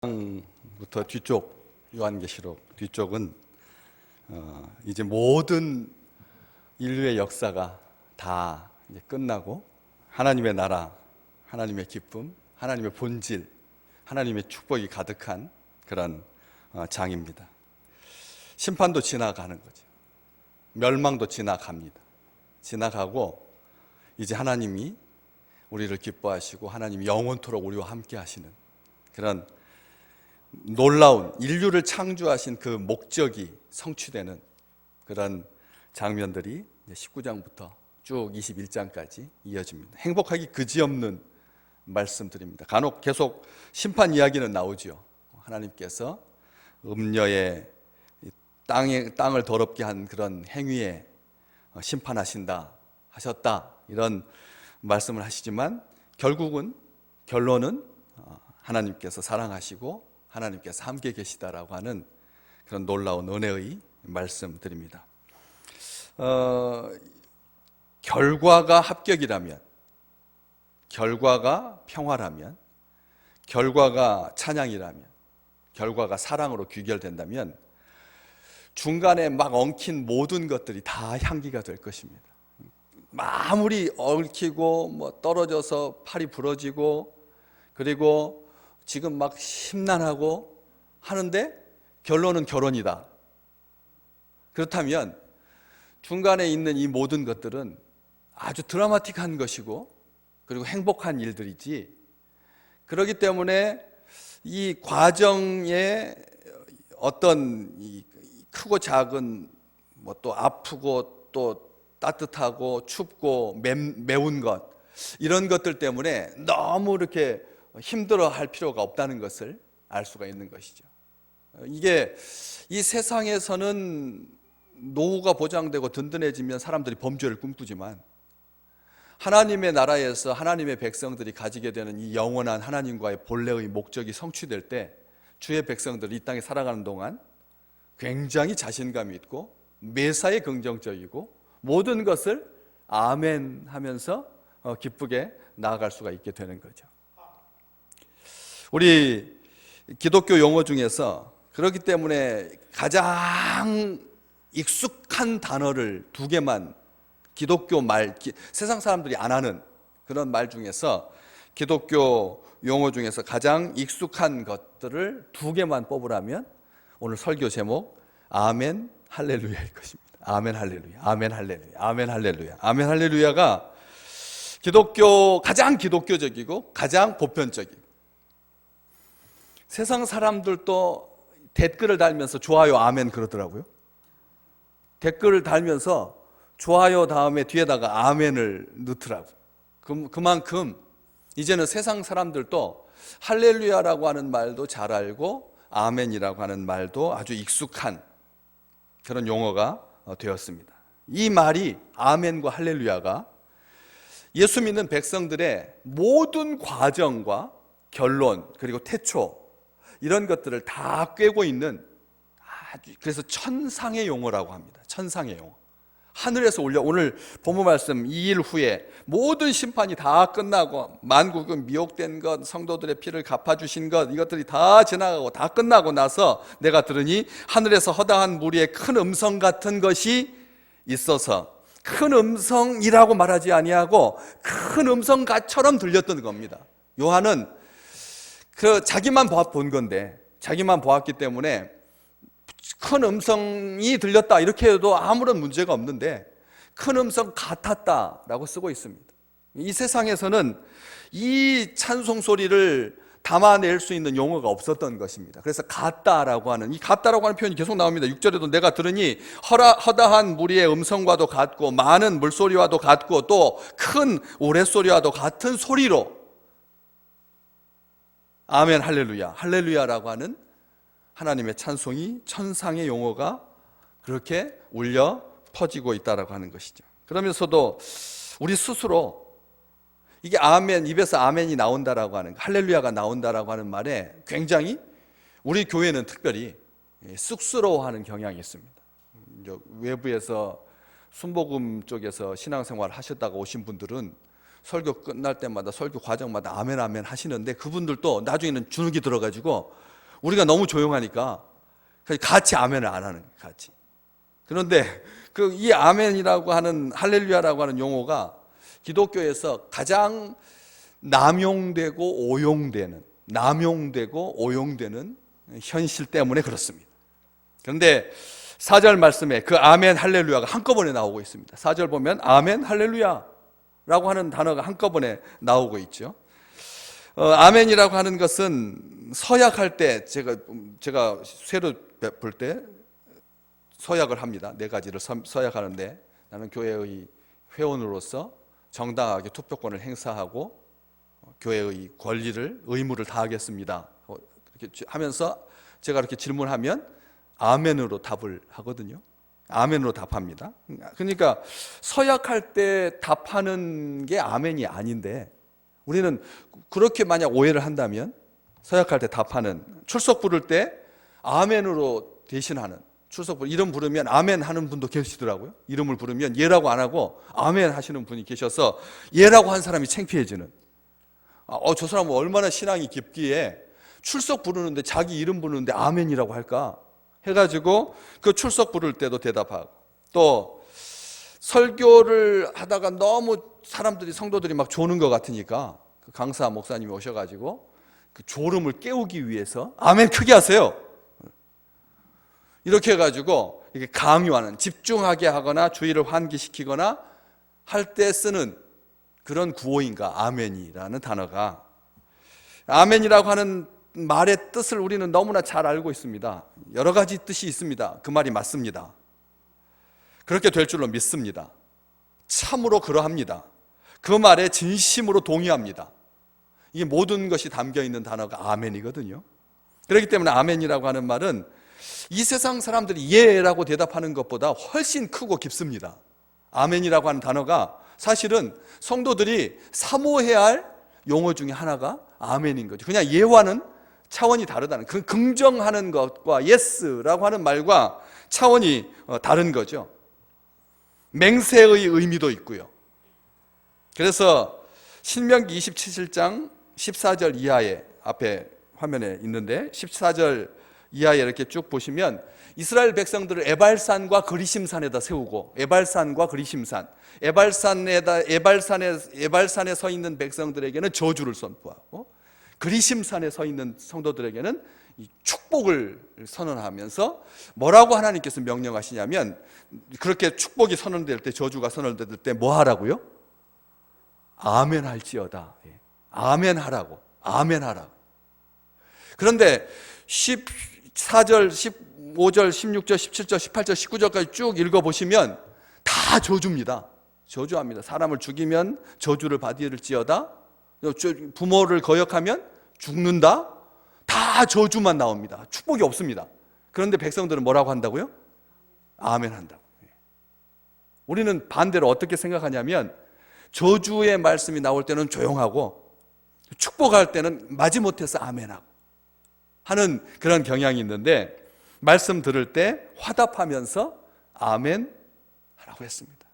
부터 뒤쪽 요한계시록 뒤쪽은 이제 모든 인류의 역사가 다 이제 끝나고 하나님의 나라, 하나님의 기쁨, 하나님의 본질, 하나님의 축복이 가득한 그런 장입니다. 심판도 지나가는 거죠. 멸망도 지나갑니다. 지나가고 이제 하나님이 우리를 기뻐하시고 하나님이 영원토록 우리와 함께 하시는 그런 놀라운 인류를 창조하신 그 목적이 성취되는 그런 장면들이 19장부터 쭉 21장까지 이어집니다. 행복하기 그지없는 말씀드립니다. 간혹 계속 심판 이야기는 나오죠. 하나님께서 음녀의 땅을 더럽게 한 그런 행위에 심판하신다 하셨다 이런 말씀을 하시지만 결론은 하나님께서 사랑하시고 하나님께서 함께 계시다라고 하는 그런 놀라운 은혜의 말씀드립니다. 결과가 합격이라면, 결과가 평화라면, 결과가 찬양이라면, 결과가 사랑으로 귀결된다면 중간에 막 엉킨 모든 것들이 다 향기가 될 것입니다. 아무리 얽히고 떨어져서 팔이 부러지고 그리고 지금 막 심란하고 하는데 결론은 결혼이다. 그렇다면 중간에 있는 이 모든 것들은 아주 드라마틱한 것이고 그리고 행복한 일들이지, 그렇기 때문에 이 과정에 어떤 크고 작은 또 아프고 또 따뜻하고 춥고 매운 것, 이런 것들 때문에 너무 이렇게 힘들어 할 필요가 없다는 것을 알 수가 있는 것이죠. 이게 이 세상에서는 노후가 보장되고 든든해지면 사람들이 범죄를 꿈꾸지만 하나님의 나라에서 하나님의 백성들이 가지게 되는 이 영원한 하나님과의 본래의 목적이 성취될 때 주의 백성들이 이 땅에 살아가는 동안 굉장히 자신감이 있고 매사에 긍정적이고 모든 것을 아멘 하면서 기쁘게 나아갈 수가 있게 되는 거죠. 우리 기독교 용어 중에서 그렇기 때문에 가장 익숙한 단어를 두 개만, 기독교 말, 세상 사람들이 안 하는 그런 말 중에서 기독교 용어 중에서 가장 익숙한 것들을 두 개만 뽑으라면 오늘 설교 제목 아멘 할렐루야일 것입니다. 아멘 할렐루야, 아멘 할렐루야, 아멘 할렐루야. 아멘 할렐루야가 가장 기독교적이고 가장 보편적이고, 세상 사람들도 댓글을 달면서 좋아요 아멘 그러더라고요. 댓글을 달면서 좋아요 다음에 뒤에다가 아멘을 넣더라고요. 그만큼 이제는 세상 사람들도 할렐루야라고 하는 말도 잘 알고 아멘이라고 하는 말도 아주 익숙한 그런 용어가 되었습니다. 이 말이 아멘과 할렐루야가 예수 믿는 백성들의 모든 과정과 결론 그리고 태초 이런 것들을 다 꿰고 있는 그래서 천상의 용어라고 합니다. 천상의 용어. 하늘에서 오늘 본문 말씀 2일 후에 모든 심판이 다 끝나고 만국은 미혹된 것, 성도들의 피를 갚아주신 것, 이것들이 다 지나가고 다 끝나고 나서 내가 들으니 하늘에서 허다한 무리의 큰 음성 같은 것이 있어서, 큰 음성이라고 말하지 아니하고 큰 음성처럼 들렸던 겁니다. 요한은 자기만 본 건데, 자기만 보았기 때문에 큰 음성이 들렸다 이렇게 해도 아무런 문제가 없는데 큰 음성 같았다라고 쓰고 있습니다. 이 세상에서는 이 찬송 소리를 담아낼 수 있는 용어가 없었던 것입니다. 그래서 같다라고 하는, 이 같다라고 하는 표현이 계속 나옵니다. 6절에도 내가 들으니 허다한 무리의 음성과도 같고 많은 물소리와도 같고 또 큰 우레소리와도 같은 소리로 아멘 할렐루야, 할렐루야라고 하는 하나님의 찬송이 천상의 용어가 그렇게 울려 퍼지고 있다라고 하는 것이죠. 그러면서도 우리 스스로 이게 아멘, 입에서 아멘이 나온다라고 하는, 할렐루야가 나온다라고 하는 말에 굉장히 우리 교회는 특별히 쑥스러워하는 경향이 있습니다. 외부에서 순복음 쪽에서 신앙생활을 하셨다가 오신 분들은 설교 끝날 때마다 설교 과정마다 아멘 아멘 하시는데 그분들도 나중에는 주눅이 들어가지고 우리가 너무 조용하니까 같이 아멘을 안 하는 거예요. 같이. 그런데 이 아멘이라고 하는, 할렐루야라고 하는 용어가 기독교에서 가장 남용되고 오용되는 현실 때문에 그렇습니다. 그런데 4절 말씀에 그 아멘 할렐루야가 한꺼번에 나오고 있습니다. 4절 보면 아멘 할렐루야라고 하는 단어가 한꺼번에 나오고 있죠. 아멘이라고 하는 것은 서약할 때, 제가 쇠로 볼 때 서약을 합니다. 4가지를 서약하는데, 나는 교회의 회원으로서 정당하게 투표권을 행사하고 교회의 권리를, 의무를 다하겠습니다. 이렇게 하면서 제가 이렇게 질문하면 아멘으로 답을 하거든요. 아멘으로 답합니다. 그러니까 서약할 때 답하는 게 아멘이 아닌데, 우리는 그렇게 만약 오해를 한다면 서약할 때 답하는, 출석 부를 때 아멘으로 대신하는, 출석 이름 부르면 아멘 하는 분도 계시더라고요. 이름을 부르면 예라고 안 하고 아멘 하시는 분이 계셔서 예라고 한 사람이 창피해지는, 저 사람은 얼마나 신앙이 깊기에 출석 부르는데, 자기 이름 부르는데 아멘이라고 할까 해가지고 그 출석 부를 때도 대답하고, 또 설교를 하다가 너무 사람들이, 성도들이 막 조는 것 같으니까 그 강사 목사님이 오셔가지고 그 졸음을 깨우기 위해서 아멘 크게 하세요, 이렇게 해가지고 이렇게 강요하는, 집중하게 하거나 주의를 환기시키거나 할 때 쓰는 그런 구호인가, 아멘이라는 단어가. 아멘이라고 하는 말의 뜻을 우리는 너무나 잘 알고 있습니다. 여러 가지 뜻이 있습니다. 그 말이 맞습니다. 그렇게 될 줄로 믿습니다. 참으로 그러합니다. 그 말에 진심으로 동의합니다. 이게 모든 것이 담겨 있는 단어가 아멘이거든요. 그렇기 때문에 아멘이라고 하는 말은 이 세상 사람들이 예라고 대답하는 것보다 훨씬 크고 깊습니다. 아멘이라고 하는 단어가 사실은 성도들이 사모해야 할 용어 중에 하나가 아멘인 거죠. 그냥 예와는 차원이 다르다는, 그 긍정하는 것과 예스라고 하는 말과 차원이 다른 거죠. 맹세의 의미도 있고요. 그래서 신명기 27장 14절 이하에, 앞에 화면에 있는데 14절 이하에 이렇게 쭉 보시면 이스라엘 백성들을 에발산과 그리심산에다 세우고, 에발산과 그리심산, 에발산에 서 있는 백성들에게는 저주를 선포하고, 그리심산에 서 있는 성도들에게는 이 축복을 선언하면서 뭐라고 하나님께서 명령하시냐면, 그렇게 축복이 선언될 때, 저주가 선언될 때 뭐 하라고요? 아멘 할지어다. 아멘 하라고. 아멘 하라고. 그런데 14절, 15절, 16절, 17절, 18절, 19절까지 쭉 읽어보시면 다 저주입니다. 저주합니다. 사람을 죽이면 저주를 받을지어다, 부모를 거역하면 죽는다, 다 저주만 나옵니다. 축복이 없습니다. 그런데 백성들은 뭐라고 한다고요? 아멘 한다고. 우리는 반대로 어떻게 생각하냐면, 저주의 말씀이 나올 때는 조용하고 축복할 때는 마지못해서 아멘하고 하는 그런 경향이 있는데, 말씀 들을 때 화답하면서 아멘 하라고 했습니다.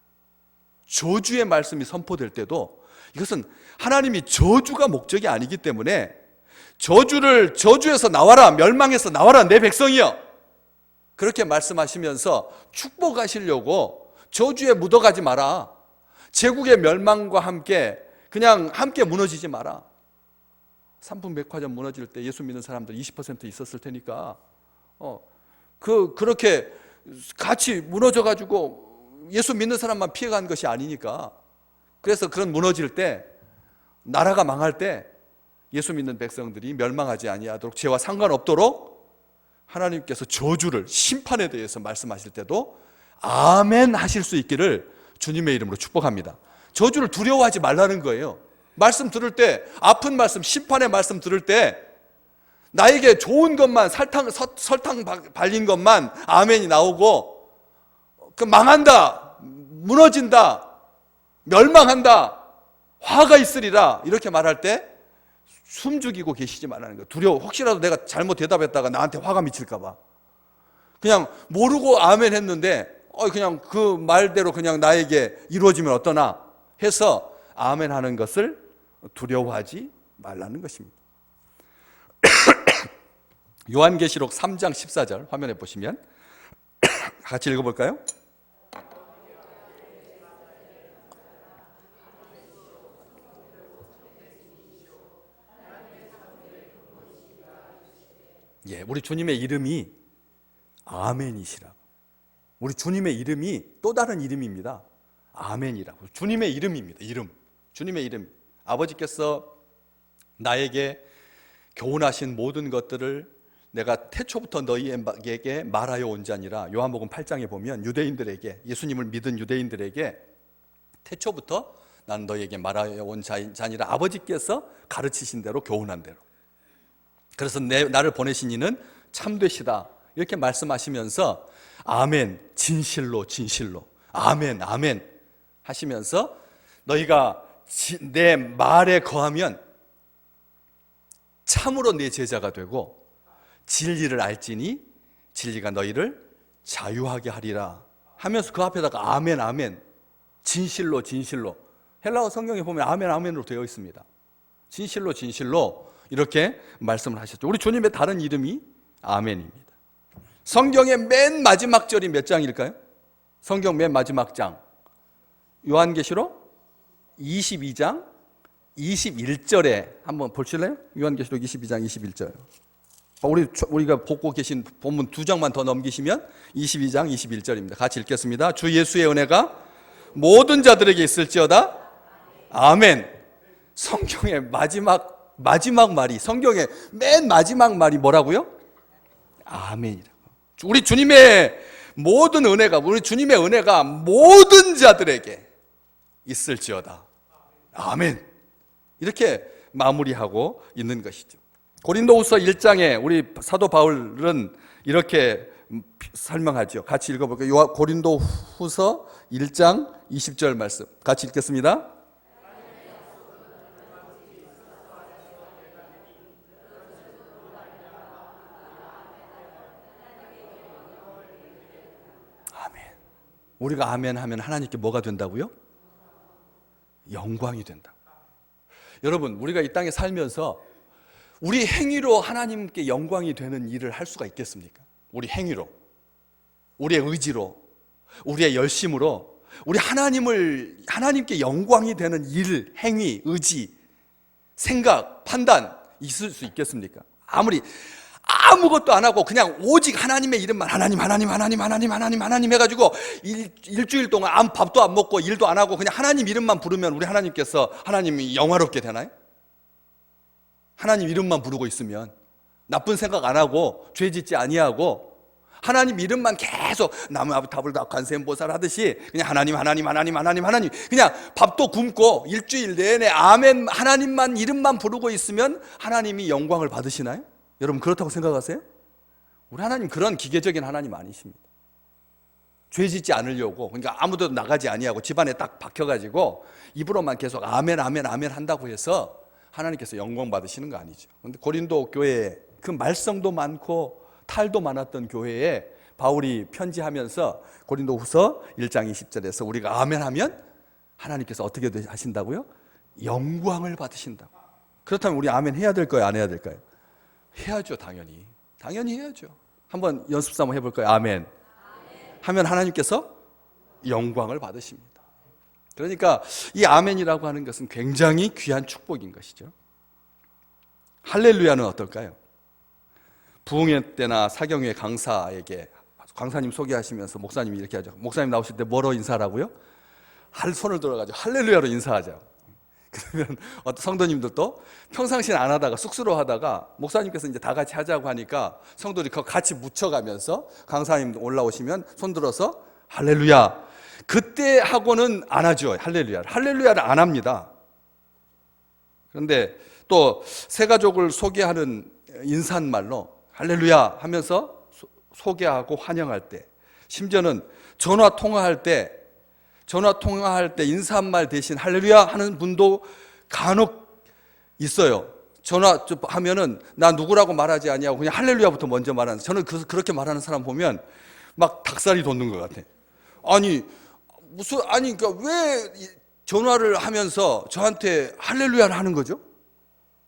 저주의 말씀이 선포될 때도 이것은 하나님이 저주가 목적이 아니기 때문에, 저주에서 나와라, 멸망해서 나와라 내 백성이여, 그렇게 말씀하시면서 축복하시려고 저주에 묻어가지 마라. 제국의 멸망과 함께 그냥 함께 무너지지 마라. 삼풍백화점 무너질 때 예수 믿는 사람들 20% 있었을 테니까 그렇게 같이 무너져가지고 예수 믿는 사람만 피해간 것이 아니니까, 그래서 그런 무너질 때, 나라가 망할 때 예수 믿는 백성들이 멸망하지 아니하도록, 죄와 상관없도록 하나님께서 저주를, 심판에 대해서 말씀하실 때도 아멘 하실 수 있기를 주님의 이름으로 축복합니다. 저주를 두려워하지 말라는 거예요. 말씀 들을 때, 아픈 말씀, 심판의 말씀 들을 때 나에게 좋은 것만, 설탕 발린 것만 아멘이 나오고, 그 망한다, 무너진다, 멸망한다, 화가 있으리라 이렇게 말할 때 숨죽이고 계시지 말라는 거예요. 두려워. 혹시라도 내가 잘못 대답했다가 나한테 화가 미칠까 봐 그냥 모르고 아멘 했는데, 그냥 그 말대로 그냥 나에게 이루어지면 어떠나 해서 아멘 하는 것을 두려워하지 말라는 것입니다. 요한계시록 3장 14절 화면에 보시면 같이 읽어볼까요? 예, 우리 주님의 이름이 아멘이시라고. 우리 주님의 이름이 또 다른 이름입니다. 아멘이라고. 주님의 이름입니다. 이름. 주님의 이름. 아버지께서 나에게 교훈하신 모든 것들을 내가 태초부터 너희에게 말하여 온 자니라. 요한복음 8장에 보면 유대인들에게, 예수님을 믿은 유대인들에게 태초부터 난 너희에게 말하여 온 자니라. 아버지께서 가르치신 대로, 교훈한 대로. 그래서 나를 보내신 이는 참되시다 이렇게 말씀하시면서 아멘, 진실로 진실로, 아멘 아멘 하시면서 너희가 내 말에 거하면 참으로 내 제자가 되고 진리를 알지니 진리가 너희를 자유하게 하리라 하면서 그 앞에다가 아멘 아멘, 진실로 진실로, 헬라어 성경에 보면 아멘 아멘으로 되어 있습니다. 진실로 진실로 이렇게 말씀을 하셨죠. 우리 주님의 다른 이름이 아멘입니다. 성경의 맨 마지막 절이 몇 장일까요? 성경 맨 마지막 장 요한계시록 22장 21절에 한번 보실래요? 요한계시록 22장 21절. 우리가 보고 계신 본문 두 장만 더 넘기시면 22장 21절입니다. 같이 읽겠습니다. 주 예수의 은혜가 모든 자들에게 있을지어다. 아멘. 성경의 마지막 말이, 성경의 맨 마지막 말이 뭐라고요? 아멘이라고. 우리 주님의 모든 은혜가, 우리 주님의 은혜가 모든 자들에게 있을지어다. 아멘. 이렇게 마무리하고 있는 것이죠. 고린도후서 1장에 우리 사도 바울은 이렇게 설명하죠. 같이 읽어볼게요. 고린도후서 1장 20절 말씀 같이 읽겠습니다. 우리가 아멘 하면 하나님께 뭐가 된다고요? 영광이 된다. 여러분, 우리가 이 땅에 살면서 우리 행위로 하나님께 영광이 되는 일을 할 수가 있겠습니까? 우리 행위로, 우리의 의지로, 우리의 열심으로 우리 하나님께 영광이 되는 일, 행위, 의지, 생각, 판단 있을 수 있겠습니까? 아무것도 안 하고 그냥 오직 하나님의 이름만 하나님 해가지고 일주일 동안 밥도 안 먹고 일도 안 하고 그냥 하나님 이름만 부르면 우리 하나님께서 하나님이 영화롭게 되나요? 하나님 이름만 부르고 있으면, 나쁜 생각 안 하고 죄 짓지 아니하고 하나님 이름만 계속 나무 앞에 답을 다 관세음보살 하듯이 그냥 하나님 그냥 밥도 굶고 일주일 내내 아멘 하나님만 이름만 부르고 있으면 하나님이 영광을 받으시나요? 여러분 그렇다고 생각하세요? 우리 하나님 그런 기계적인 하나님 아니십니다. 죄 짓지 않으려고, 그러니까 아무데도 나가지 아니하고 집안에 딱 박혀가지고 입으로만 계속 아멘 한다고 해서 하나님께서 영광 받으시는 거 아니죠. 그런데 고린도 교회에 그 말썽도 많고 탈도 많았던 교회에 바울이 편지하면서 고린도후서 1장 20절에서 우리가 아멘 하면 하나님께서 어떻게 하신다고요? 영광을 받으신다고. 그렇다면 우리 아멘 해야 될까요? 안 해야 될까요? 해야죠. 당연히 해야죠. 한번 연습 한번 해볼까요? 아멘 하면 하나님께서 영광을 받으십니다. 그러니까 이 아멘이라고 하는 것은 굉장히 귀한 축복인 것이죠. 할렐루야는 어떨까요? 부흥회 때나 사경회 강사에게 강사님 소개하시면서 목사님이 이렇게 하죠. 목사님 나오실 때 뭐로 인사하라고요? 손을 들어가지고 할렐루야로 인사하죠. 그러면 어떤 성도님들도 평상시는 안 하다가 쑥스러워하다가 목사님께서 이제 다 같이 하자고 하니까 성도들이 그거 같이 묻혀가면서 강사님 올라오시면 손 들어서 할렐루야. 그때 하고는 안 하죠. 할렐루야를 안 합니다. 그런데 또 새 가족을 소개하는 인사말로 할렐루야 하면서 소개하고 환영할 때, 심지어는 전화 통화할 때 인사말 대신 할렐루야 하는 분도 간혹 있어요. 전화하면은 나 누구라고 말하지 않냐고 그냥 할렐루야부터 먼저 말하는, 저는 그렇게 말하는 사람 보면 막 닭살이 돋는 것 같아. 그러니까 왜 전화를 하면서 저한테 할렐루야를 하는 거죠?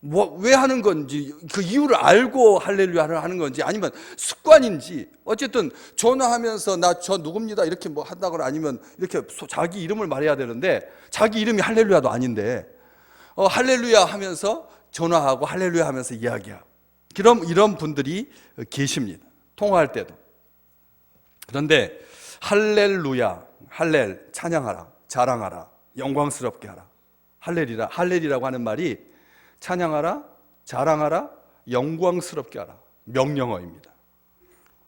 왜 하는 건지 그 이유를 알고 할렐루야를 하는 건지 아니면 습관인지 어쨌든 전화하면서 나 저 누굽니다 이렇게 뭐 한다거나 아니면 이렇게 자기 이름을 말해야 되는데 자기 이름이 할렐루야도 아닌데 할렐루야 하면서 전화하고 할렐루야 하면서 이야기하고 이런 분들이 계십니다. 통화할 때도. 그런데 할렐루야, 할렐 찬양하라, 자랑하라, 영광스럽게 하라. 할렐이라고 하는 말이 찬양하라, 자랑하라, 영광스럽게 하라. 명령어입니다.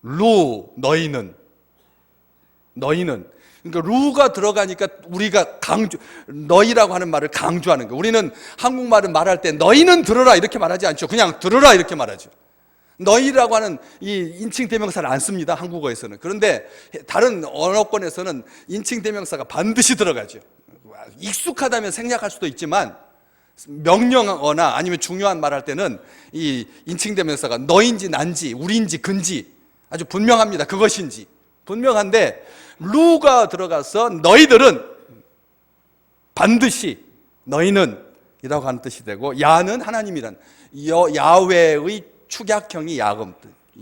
너희는. 그러니까 루가 들어가니까 우리가 너희라고 하는 말을 강조하는 거예요. 우리는 한국말을 말할 때 너희는 들어라 이렇게 말하지 않죠. 그냥 들어라 이렇게 말하죠. 너희라고 하는 이 인칭 대명사를 안 씁니다. 한국어에서는. 그런데 다른 언어권에서는 인칭 대명사가 반드시 들어가죠. 익숙하다면 생략할 수도 있지만 명령어나 아니면 중요한 말할 때는 이 인칭 대명사가 너인지 난지 우리인지 근지 아주 분명합니다. 그것인지 분명한데 루가 들어가서 너희들은 반드시 너희는 이라고 하는 뜻이 되고 야는 하나님이란 야훼의 축약형이 야금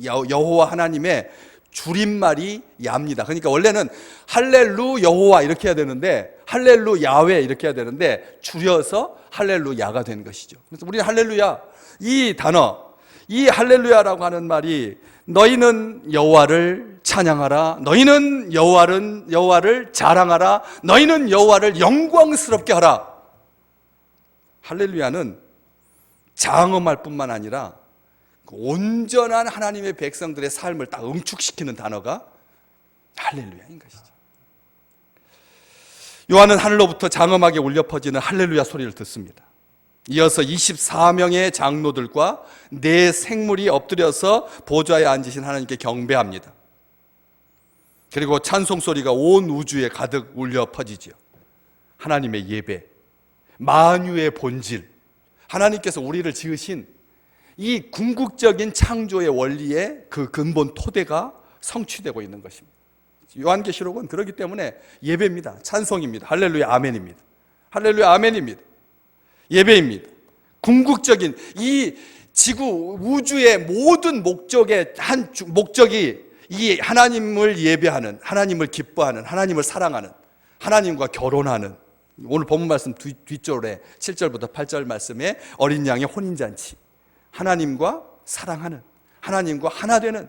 여호와 하나님의 줄임말이 야입니다. 그러니까 원래는 할렐루 여호와 이렇게 해야 되는데 할렐루 야훼 이렇게 해야 되는데 줄여서 할렐루야가 된 것이죠. 그래서 우리는 할렐루야 이 단어 이 할렐루야라고 하는 말이 너희는 여호와를 찬양하라 너희는 여호와를 자랑하라 너희는 여호와를 영광스럽게 하라. 할렐루야는 장엄할 뿐만 아니라 온전한 하나님의 백성들의 삶을 딱 응축시키는 단어가 할렐루야인 것이죠. 요한은 하늘로부터 장엄하게 울려 퍼지는 할렐루야 소리를 듣습니다. 이어서 24명의 장로들과 네 생물이 엎드려서 보좌에 앉으신 하나님께 경배합니다. 그리고 찬송 소리가 온 우주에 가득 울려 퍼지죠. 하나님의 예배, 만유의 본질, 하나님께서 우리를 지으신 이 궁극적인 창조의 원리의 그 근본 토대가 성취되고 있는 것입니다. 요한계시록은 그렇기 때문에 예배입니다. 찬송입니다. 할렐루야 아멘입니다. 할렐루야 아멘입니다. 예배입니다. 궁극적인 이 지구 우주의 모든 목적의 한 목적이 이 하나님을 예배하는, 하나님을 기뻐하는, 하나님을 사랑하는, 하나님과 결혼하는, 오늘 본문 말씀 뒷절에 7절부터 8절 말씀에 어린 양의 혼인잔치, 하나님과 사랑하는, 하나님과 하나 되는,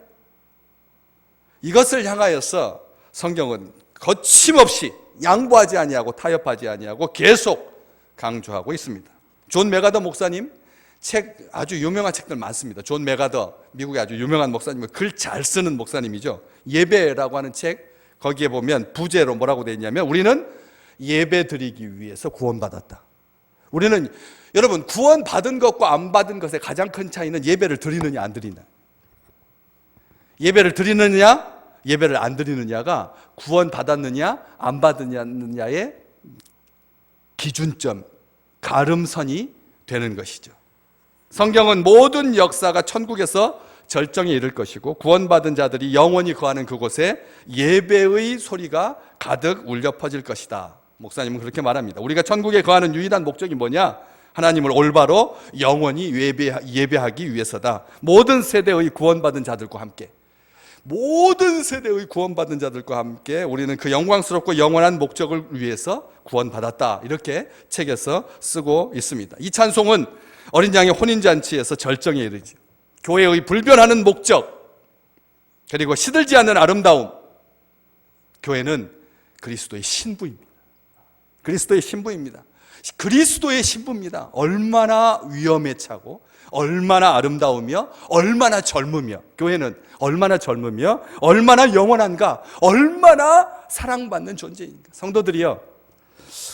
이것을 향하여서 성경은 거침없이 양보하지 아니하고 타협하지 아니하고 계속 강조하고 있습니다. 존 메가더 목사님 책, 아주 유명한 책들 많습니다. 존 메가더, 미국의 아주 유명한 목사님, 글 잘 쓰는 목사님이죠. 예배라고 하는 책, 거기에 보면 부제로 뭐라고 되어 있냐면 우리는 예배 드리기 위해서 구원받았다. 우리는, 여러분, 구원받은 것과 안 받은 것의 가장 큰 차이는 예배를 드리느냐 안 드리느냐. 예배를 드리느냐 예배를 안 드리느냐가 구원받았느냐 안 받았느냐의 기준점, 가름선이 되는 것이죠. 성경은 모든 역사가 천국에서 절정에 이를 것이고 구원받은 자들이 영원히 거하는 그곳에 예배의 소리가 가득 울려 퍼질 것이다. 목사님은 그렇게 말합니다. 우리가 천국에 거하는 유일한 목적이 뭐냐? 하나님을 올바로 영원히 예배하기 위해서다. 모든 세대의 구원받은 자들과 함께, 모든 세대의 구원받은 자들과 함께 우리는 그 영광스럽고 영원한 목적을 위해서 구원받았다. 이렇게 책에서 쓰고 있습니다. 이 찬송은 어린 양의 혼인잔치에서 절정에 이르죠. 교회의 불변하는 목적, 그리고 시들지 않는 아름다움. 교회는 그리스도의 신부입니다. 그리스도의 신부입니다. 그리스도의 신부입니다. 얼마나 위엄에 차고 얼마나 아름다우며 얼마나 젊으며, 교회는 얼마나 젊으며 얼마나 영원한가, 얼마나 사랑받는 존재인가. 성도들이여,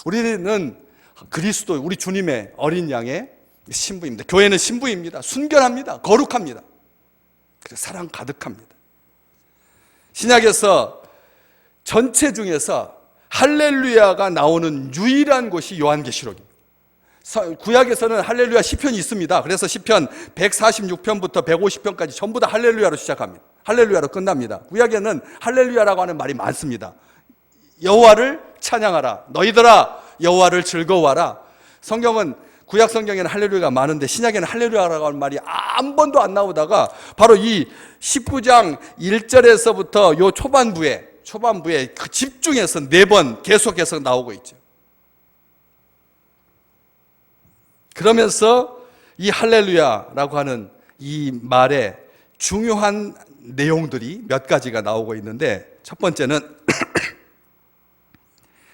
우리는 그리스도, 우리 주님의 어린 양의 신부입니다. 교회는 신부입니다. 순결합니다. 거룩합니다. 그래서 사랑 가득합니다. 신약에서 전체 중에서 할렐루야가 나오는 유일한 곳이 요한계시록입니다. 구약에서는 할렐루야 시편이 있습니다. 그래서 시편 146편부터 150편까지 전부 다 할렐루야로 시작합니다. 할렐루야로 끝납니다. 구약에는 할렐루야라고 하는 말이 많습니다. 여호와를 찬양하라, 너희들아 여호와를 즐거워하라. 성경은 구약 성경에는 할렐루야가 많은데 신약에는 할렐루야라고 하는 말이 한 번도 안 나오다가 바로 이 19장 1절에서부터 요 초반부에 그 집중해서 4번 계속해서 나오고 있죠. 그러면서 이 할렐루야라고 하는 이 말에 중요한 내용들이 몇 가지가 나오고 있는데, 첫 번째는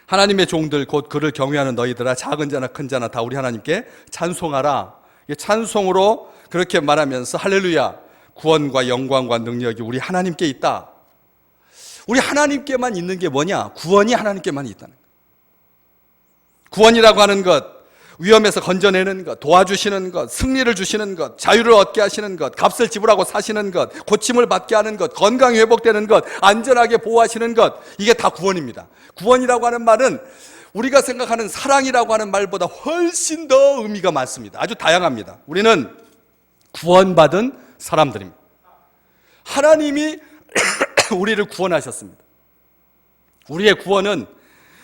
하나님의 종들 곧 그를 경외하는 너희들아 작은 자나 큰 자나 다 우리 하나님께 찬송하라. 찬송으로 그렇게 말하면서 할렐루야, 구원과 영광과 능력이 우리 하나님께 있다. 우리 하나님께만 있는 게 뭐냐? 구원이 하나님께만 있다는 거예요. 구원이라고 하는 것, 위험에서 건져내는 것, 도와주시는 것, 승리를 주시는 것, 자유를 얻게 하시는 것, 값을 지불하고 사시는 것, 고침을 받게 하는 것, 건강이 회복되는 것, 안전하게 보호하시는 것, 이게 다 구원입니다. 구원이라고 하는 말은 우리가 생각하는 사랑이라고 하는 말보다 훨씬 더 의미가 많습니다. 아주 다양합니다. 우리는 구원받은 사람들입니다. 하나님이 우리를 구원하셨습니다. 우리의 구원은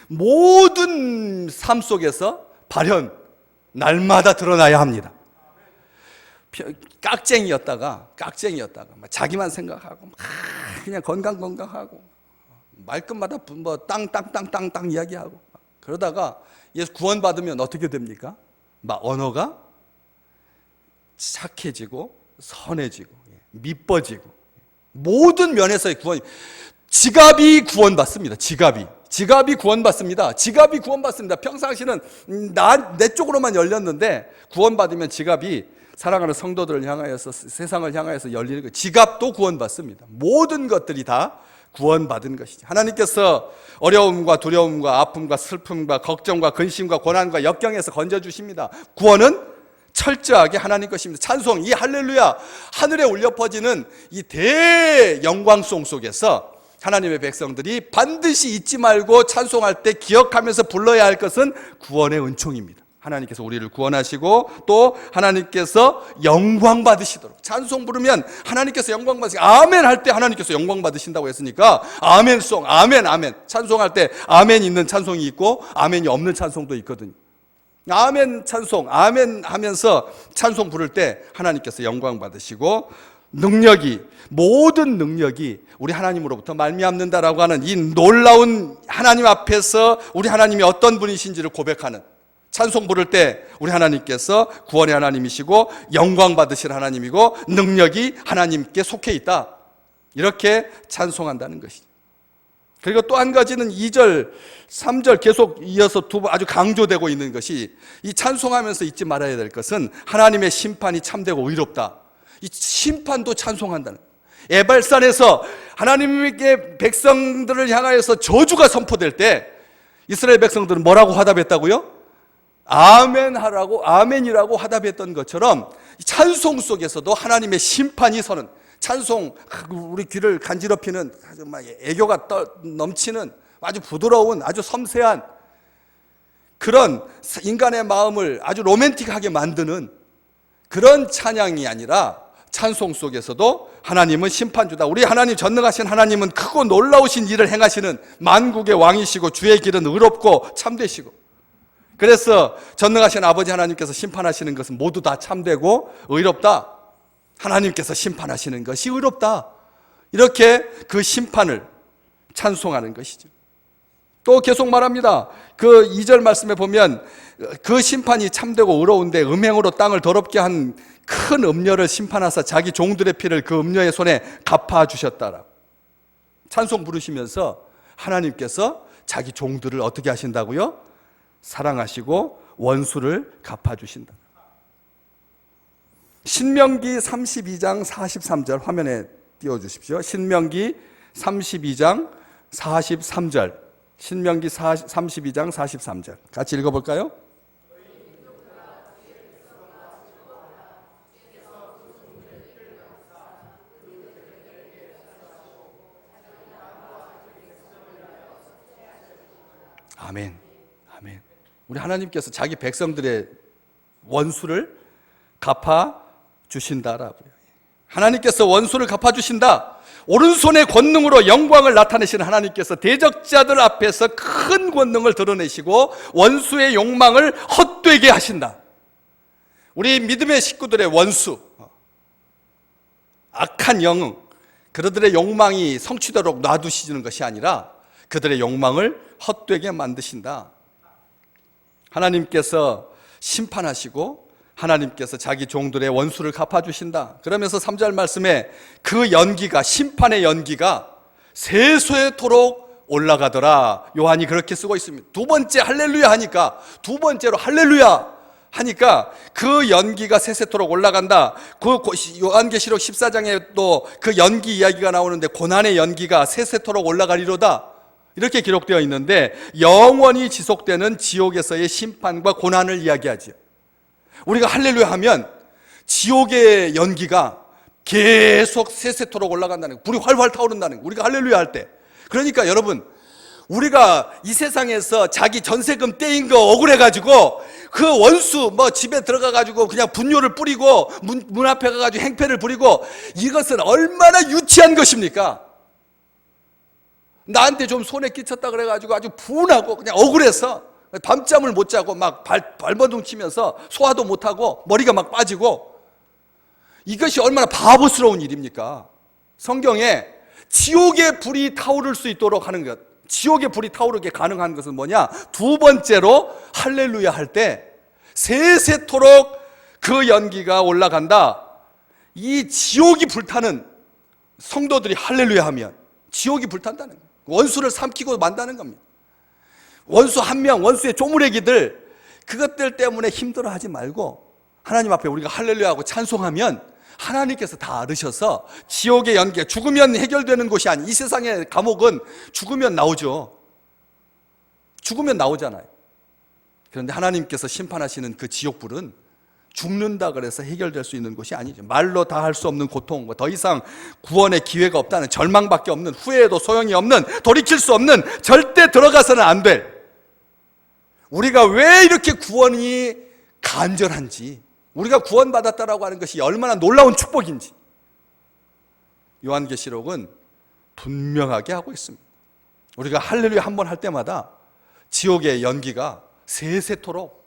모든 삶 속에서 발현, 날마다 드러나야 합니다. 깍쟁이였다가 자기만 생각하고 그냥 건강하고 말끝마다 뭐 땅 이야기하고 그러다가 예수 구원받으면 어떻게 됩니까? 막 언어가 착해지고 선해지고 미뻐지고 모든 면에서의 구원이, 지갑이 구원받습니다. 지갑이 구원받습니다. 평상시는 내 쪽으로만 열렸는데 구원받으면 지갑이 사랑하는 성도들을 향하여서, 세상을 향하여서 열리는 거예요. 지갑도 구원받습니다. 모든 것들이 다 구원받은 것이죠. 하나님께서 어려움과 두려움과 아픔과 슬픔과 걱정과 근심과 고난과 역경에서 건져주십니다. 구원은 철저하게 하나님 것입니다. 찬송, 이 할렐루야, 하늘에 울려 퍼지는 이 대영광송 속에서 하나님의 백성들이 반드시 잊지 말고 찬송할 때 기억하면서 불러야 할 것은 구원의 은총입니다. 하나님께서 우리를 구원하시고 또 하나님께서 영광 받으시도록, 찬송 부르면 하나님께서 영광 받으시고 아멘 할 때 하나님께서 영광 받으신다고 했으니까 아멘송, 아멘 찬송할 때 아멘 있는 찬송이 있고 아멘이 없는 찬송도 있거든요. 아멘 찬송, 아멘 하면서 찬송 부를 때 하나님께서 영광 받으시고 모든 능력이 우리 하나님으로부터 말미암는다라고 하는 이 놀라운 하나님 앞에서 우리 하나님이 어떤 분이신지를 고백하는 찬송 부를 때 우리 하나님께서 구원의 하나님이시고 영광 받으실 하나님이고 능력이 하나님께 속해 있다, 이렇게 찬송한다는 것이죠. 그리고 또 한 가지는 2절, 3절 계속 이어서 두 번 아주 강조되고 있는 것이, 이 찬송하면서 잊지 말아야 될 것은 하나님의 심판이 참되고 의롭다. 이 심판도 찬송한다는, 에발산에서 하나님의 백성들을 향하여서 저주가 선포될 때 이스라엘 백성들은 뭐라고 화답했다고요? 아멘이라고 화답했던 것처럼 찬송 속에서도 하나님의 심판이 서는, 찬송, 우리 귀를 간지럽히는 아주 막 애교가 넘치는 아주 부드러운, 아주 섬세한 그런 인간의 마음을 아주 로맨틱하게 만드는 그런 찬양이 아니라 찬송 속에서도 하나님은 심판주다. 우리 하나님, 전능하신 하나님은 크고 놀라우신 일을 행하시는 만국의 왕이시고 주의 길은 의롭고 참되시고, 그래서 전능하신 아버지 하나님께서 심판하시는 것은 모두 다 참되고 의롭다. 하나님께서 심판하시는 것이 의롭다. 이렇게 그 심판을 찬송하는 것이죠. 또 계속 말합니다. 그 2절 말씀에 보면 그 심판이 참되고 의로운데 음행으로 땅을 더럽게 한 큰 음녀를 심판하사 자기 종들의 피를 그 음녀의 손에 갚아주셨다라. 찬송 부르시면서 하나님께서 자기 종들을 어떻게 하신다고요? 사랑하시고 원수를 갚아주신다. 신명기 32장 43절 화면에 띄워주십시오. 신명기 32장 43절. 신명기 32장 43절 같이 읽어볼까요? 아멘. 우리 하나님께서 자기 백성들의 원수를 갚아주신다라고요. 하나님께서 원수를 갚아주신다. 오른손의 권능으로 영광을 나타내시는 하나님께서 대적자들 앞에서 큰 권능을 드러내시고 원수의 욕망을 헛되게 하신다. 우리 믿음의 식구들의 원수, 악한 영웅, 그들의 욕망이 성취되도록 놔두시는 것이 아니라 그들의 욕망을 헛되게 만드신다. 하나님께서 심판하시고 하나님께서 자기 종들의 원수를 갚아주신다. 그러면서 3절 말씀에 그 연기가, 심판의 연기가 세세토록 올라가더라. 요한이 그렇게 쓰고 있습니다. 두 번째 할렐루야 하니까, 두 번째로 할렐루야 하니까 그 연기가 세세토록 올라간다. 그 요한계시록 14장에 또 그 연기 이야기가 나오는데 고난의 연기가 세세토록 올라가리로다. 이렇게 기록되어 있는데 영원히 지속되는 지옥에서의 심판과 고난을 이야기하죠. 우리가 할렐루야 하면 지옥의 연기가 계속 세세토록 올라간다는 거, 불이 활활 타오른다는 거, 우리가 할렐루야 할 때. 그러니까 여러분, 우리가 이 세상에서 자기 전세금 떼인 거 억울해가지고 그 원수 집에 들어가가지고 그냥 분뇨를 뿌리고 문 앞에 가가지고 행패를 부리고, 이것은 얼마나 유치한 것입니까? 나한테 좀 손에 끼쳤다 그래가지고 아주 분하고 그냥 억울해서 밤잠을 못 자고 막 발버둥 치면서 소화도 못하고 머리가 막 빠지고, 이것이 얼마나 바보스러운 일입니까? 성경에 지옥의 불이 타오를 수 있도록 하는 것, 지옥의 불이 타오르게 가능한 것은 뭐냐? 두 번째로 할렐루야 할 때 세세토록 그 연기가 올라간다. 이 지옥이 불타는 성도들이 할렐루야 하면 지옥이 불탄다는 거예요. 원수를 삼키고 만다는 겁니다. 원수 한 명, 원수의 조무래기들, 그것들 때문에 힘들어하지 말고 하나님 앞에 우리가 할렐루야하고 찬송하면 하나님께서 다 알으셔서 지옥의 연기가, 죽으면 해결되는 것이 아니, 이 세상의 감옥은 죽으면 나오죠. 죽으면 나오잖아요. 그런데 하나님께서 심판하시는 그 지옥불은 죽는다 그래서 해결될 수 있는 것이 아니죠. 말로 다 할 수 없는 고통, 더 이상 구원의 기회가 없다는, 절망밖에 없는, 후회에도 소용이 없는, 돌이킬 수 없는, 절대 들어가서는 안 될, 우리가 왜 이렇게 구원이 간절한지, 우리가 구원받았다라고 하는 것이 얼마나 놀라운 축복인지 요한계시록은 분명하게 하고 있습니다. 우리가 할렐루야 한 번 할 때마다 지옥의 연기가 세세토록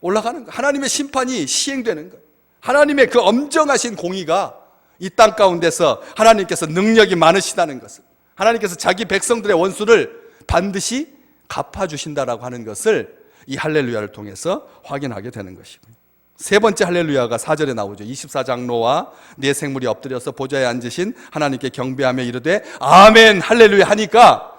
올라가는 거예요. 하나님의 심판이 시행되는 거예요. 하나님의 그 엄정하신 공의가 이 땅 가운데서 하나님께서 능력이 많으시다는 것을, 하나님께서 자기 백성들의 원수를 반드시 갚아주신다라고 하는 것을 이 할렐루야를 통해서 확인하게 되는 것이고요. 세 번째 할렐루야가 4절에 나오죠. 24장로와 네 생물이 엎드려서 보좌에 앉으신 하나님께 경배하며 이르되 아멘 할렐루야 하니까,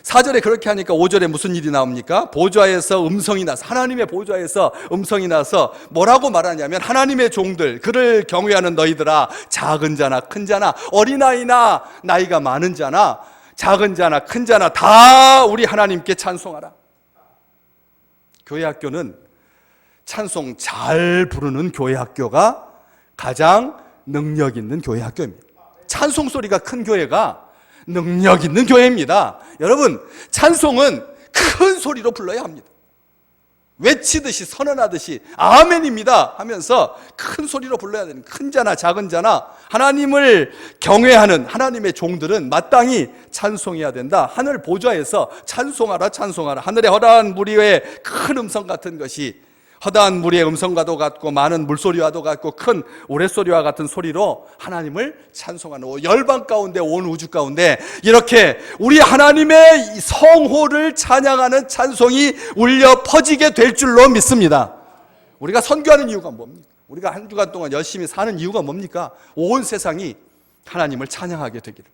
4절에 그렇게 하니까 5절에 무슨 일이 나옵니까? 보좌에서 음성이 나서, 하나님의 보좌에서 음성이 나서 뭐라고 말하냐면, 하나님의 종들, 그를 경외하는 너희들아, 작은 자나 큰 자나 어린아이나 나이가 많은 자나 작은 자나 큰 자나 다 우리 하나님께 찬송하라. 교회 학교는 찬송 잘 부르는 교회 학교가 가장 능력 있는 교회 학교입니다. 찬송 소리가 큰 교회가 능력 있는 교회입니다. 여러분, 찬송은 큰 소리로 불러야 합니다. 외치듯이 선언하듯이 아멘입니다 하면서 큰 소리로 불러야 되는, 큰 자나 작은 자나 하나님을 경외하는 하나님의 종들은 마땅히 찬송해야 된다. 하늘 보좌에서 찬송하라 찬송하라. 하늘의 허다한 무리의 큰 음성 같은 것이, 허다한 무리의 음성과도 같고 많은 물소리와도 같고 큰 오랫소리와 같은 소리로 하나님을 찬송하는, 열방 가운데 온 우주 가운데 이렇게 우리 하나님의 성호를 찬양하는 찬송이 울려 퍼지게 될 줄로 믿습니다. 우리가 선교하는 이유가 뭡니까? 우리가 한 주간 동안 열심히 사는 이유가 뭡니까? 온 세상이 하나님을 찬양하게 되기를,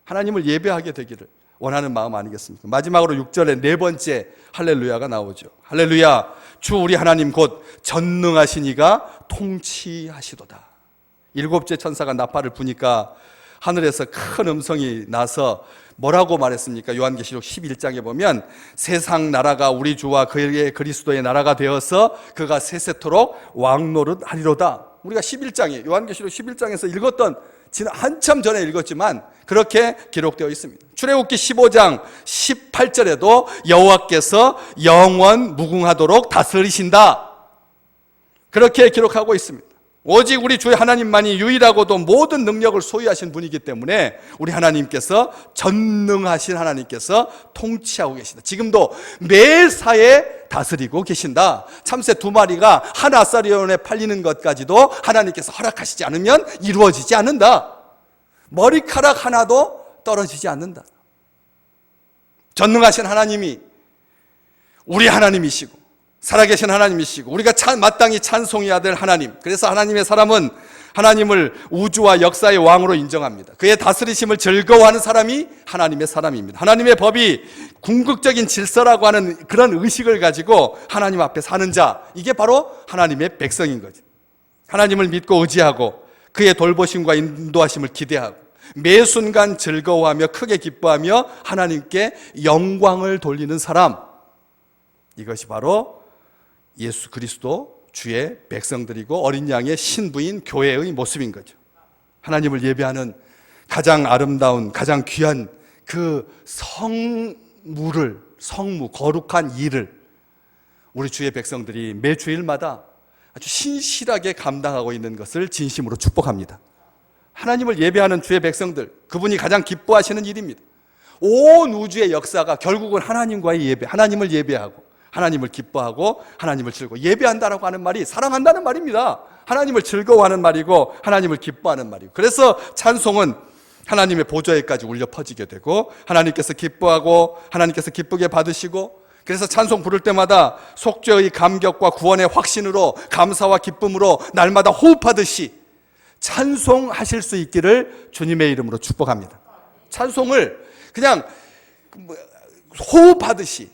하나님을 예배하게 되기를 원하는 마음 아니겠습니까? 마지막으로 6절에 네 번째 할렐루야가 나오죠. 할렐루야, 주 우리 하나님 곧 전능하신 이가 통치하시도다. 일곱째 천사가 나팔을 부니까 하늘에서 큰 음성이 나서 뭐라고 말했습니까? 요한계시록 11장에 보면 세상 나라가 우리 주와 그의 그리스도의 나라가 되어서 그가 세세토록 왕노릇 하리로다. 우리가 11장에, 요한계시록 11장에서 읽었던, 한참 전에 읽었지만 그렇게 기록되어 있습니다. 출애굽기 15장 18절에도 여호와께서 영원 무궁하도록 다스리신다, 그렇게 기록하고 있습니다. 오직 우리 주 하나님만이 유일하고도 모든 능력을 소유하신 분이기 때문에 우리 하나님께서, 전능하신 하나님께서 통치하고 계신다. 지금도 매사에 다스리고 계신다. 참새 2마리가 한 아사리온에 팔리는 것까지도 하나님께서 허락하시지 않으면 이루어지지 않는다. 머리카락 하나도 떨어지지 않는다. 전능하신 하나님이 우리 하나님이시고 살아계신 하나님이시고 우리가 마땅히 찬송해야 될 하나님. 그래서 하나님의 사람은 하나님을 우주와 역사의 왕으로 인정합니다. 그의 다스리심을 즐거워하는 사람이 하나님의 사람입니다. 하나님의 법이 궁극적인 질서라고 하는 그런 의식을 가지고 하나님 앞에 사는 자, 이게 바로 하나님의 백성인 거죠. 하나님을 믿고 의지하고 그의 돌보심과 인도하심을 기대하고 매 순간 즐거워하며 크게 기뻐하며 하나님께 영광을 돌리는 사람, 이것이 바로 예수 그리스도 주의 백성들이고 어린 양의 신부인 교회의 모습인 거죠. 하나님을 예배하는 가장 아름다운, 가장 귀한 그 성무, 거룩한 일을 우리 주의 백성들이 매 주일마다 아주 신실하게 감당하고 있는 것을 진심으로 축복합니다. 하나님을 예배하는 주의 백성들, 그분이 가장 기뻐하시는 일입니다. 온 우주의 역사가 결국은 하나님과의 예배, 하나님을 예배하고 하나님을 기뻐하고 하나님을 즐거워, 예배한다라고 하는 말이 사랑한다는 말입니다. 하나님을 즐거워하는 말이고 하나님을 기뻐하는 말이고, 그래서 찬송은 하나님의 보좌에까지 울려 퍼지게 되고 하나님께서 기뻐하고 하나님께서 기쁘게 받으시고, 그래서 찬송 부를 때마다 속죄의 감격과 구원의 확신으로 감사와 기쁨으로 날마다 호흡하듯이 찬송하실 수 있기를 주님의 이름으로 축복합니다. 찬송을 그냥 호흡하듯이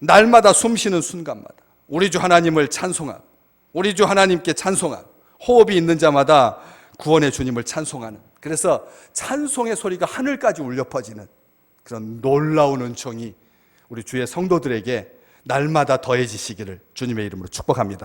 날마다 숨쉬는 순간마다 우리 주 하나님을 찬송하고 우리 주 하나님께 찬송하고 호흡이 있는 자마다 구원의 주님을 찬송하는, 그래서 찬송의 소리가 하늘까지 울려 퍼지는 그런 놀라운 은총이 우리 주의 성도들에게 날마다 더해지시기를 주님의 이름으로 축복합니다.